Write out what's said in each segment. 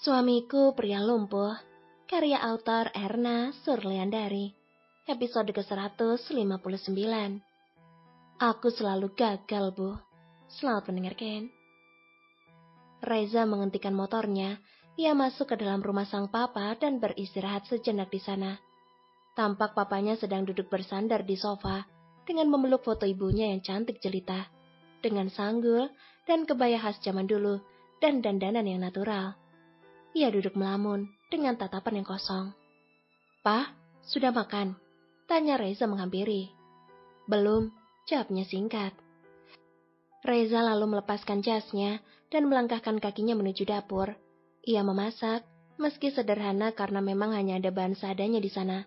Suamiku Pria Lumpuh, karya autor Erna Surliandari, episode ke-159. Aku selalu gagal, Bu. Selamat mendengarkan. Reza menghentikan motornya, ia masuk ke dalam rumah sang papa dan beristirahat sejenak di sana. Tampak papanya sedang duduk bersandar di sofa, dengan memeluk foto ibunya yang cantik jelita, dengan sanggul dan kebaya khas zaman dulu, dan dandanan yang natural. Ia duduk melamun dengan tatapan yang kosong. "Pak, sudah makan?" tanya Reza menghampiri. "Belum," jawabnya singkat. Reza lalu melepaskan jasnya dan melangkahkan kakinya menuju dapur. Ia memasak, meski sederhana karena memang hanya ada bahan seadanya di sana.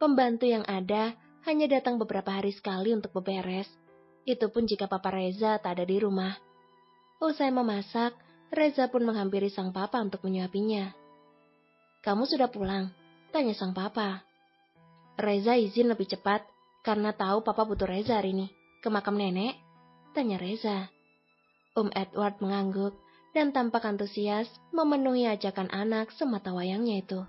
Pembantu yang ada hanya datang beberapa hari sekali untuk beberes. Itu pun jika Papa Reza tak ada di rumah. Usai memasak, Reza pun menghampiri sang papa untuk menyuapinya. "Kamu sudah pulang?" tanya sang papa. Reza izin lebih cepat, karena tahu papa butuh Reza hari ini. "Ke makam nenek?" tanya Reza. Edward mengangguk dan tampak antusias memenuhi ajakan anak semata wayangnya itu.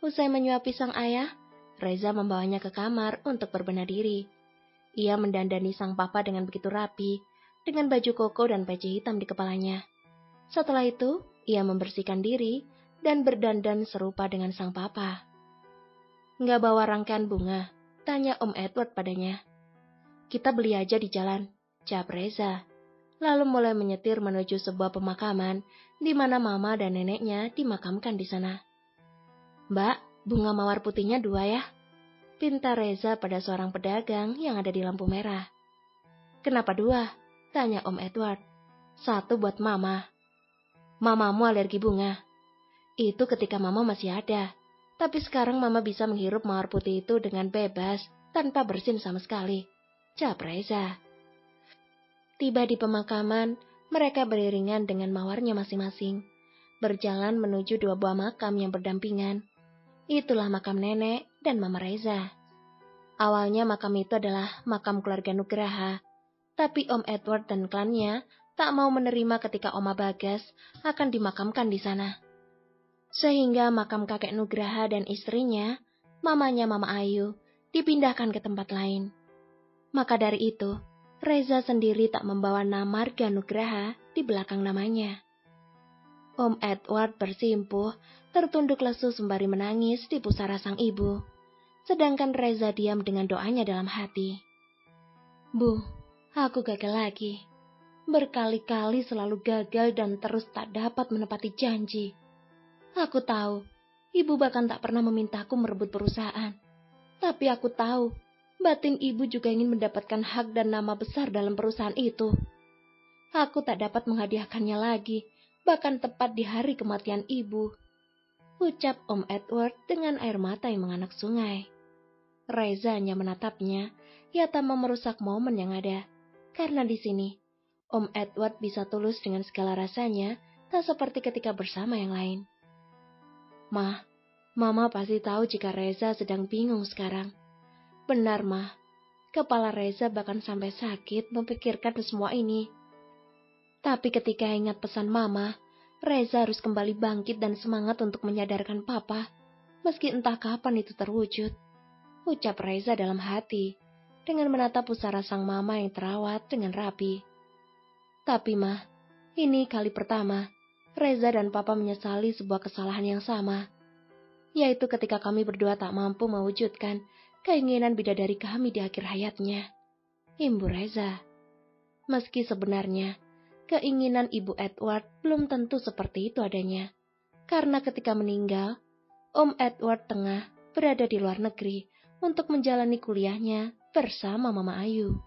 Usai menyuapi sang ayah, Reza membawanya ke kamar untuk berbenah diri. Ia mendandani sang papa dengan begitu rapi, dengan baju koko dan peci hitam di kepalanya. Setelah itu, ia membersihkan diri dan berdandan serupa dengan sang papa. "Nggak bawa rangkaian bunga?" tanya Edward padanya. "Kita beli aja di jalan," jawab Reza. Lalu mulai menyetir menuju sebuah pemakaman di mana mama dan neneknya dimakamkan di sana. "Mbak, bunga mawar putihnya 2 ya?" pinta Reza pada seorang pedagang yang ada di lampu merah. "Kenapa 2? tanya Edward. "1 buat mama." "Mamamu alergi bunga?" "Itu ketika mama masih ada. Tapi sekarang mama bisa menghirup mawar putih itu dengan bebas, tanpa bersin sama sekali," jawab Reza. Tiba di pemakaman, mereka beriringan dengan mawarnya masing-masing, berjalan menuju 2 buah makam yang berdampingan. Itulah makam nenek dan mama Reza. Awalnya makam itu adalah makam keluarga Nugraha, tapi Edward dan klannya tak mau menerima ketika Oma Bagas akan dimakamkan di sana. Sehingga makam kakek Nugraha dan istrinya, mamanya Mama Ayu, dipindahkan ke tempat lain. Maka dari itu, Reza sendiri tak membawa nama marga Nugraha di belakang namanya. Edward bersimpuh, tertunduk lesu sembari menangis di pusara sang ibu. Sedangkan Reza diam dengan doanya dalam hati. "Bu, aku gagal lagi. Berkali-kali selalu gagal dan terus tak dapat menepati janji. Aku tahu, ibu bahkan tak pernah memintaku merebut perusahaan. Tapi aku tahu, batin ibu juga ingin mendapatkan hak dan nama besar dalam perusahaan itu. Aku tak dapat menghadiahkannya lagi, bahkan tepat di hari kematian ibu," ucap Edward dengan air mata yang menganak sungai. Reza hanya menatapnya, ia tak mau merusak momen yang ada. Karena di sini, Edward bisa tulus dengan segala rasanya, tak seperti ketika bersama yang lain. "Mah, Mama pasti tahu jika Reza sedang bingung sekarang." "Benar, Mah. Kepala Reza bahkan sampai sakit memikirkan semua ini. Tapi ketika ingat pesan Mama, Reza harus kembali bangkit dan semangat untuk menyadarkan Papa, meski entah kapan itu terwujud," ucap Reza dalam hati, dengan menatap pusara sang mama yang terawat dengan rapi. "Tapi Mah, ini kali pertama Reza dan Papa menyesali sebuah kesalahan yang sama, yaitu ketika kami berdua tak mampu mewujudkan keinginan bidadari kami di akhir hayatnya," imbu Reza. Meski sebenarnya keinginan Ibu Edward belum tentu seperti itu adanya, karena ketika meninggal, Edward tengah berada di luar negeri untuk menjalani kuliahnya bersama Mama Ayu.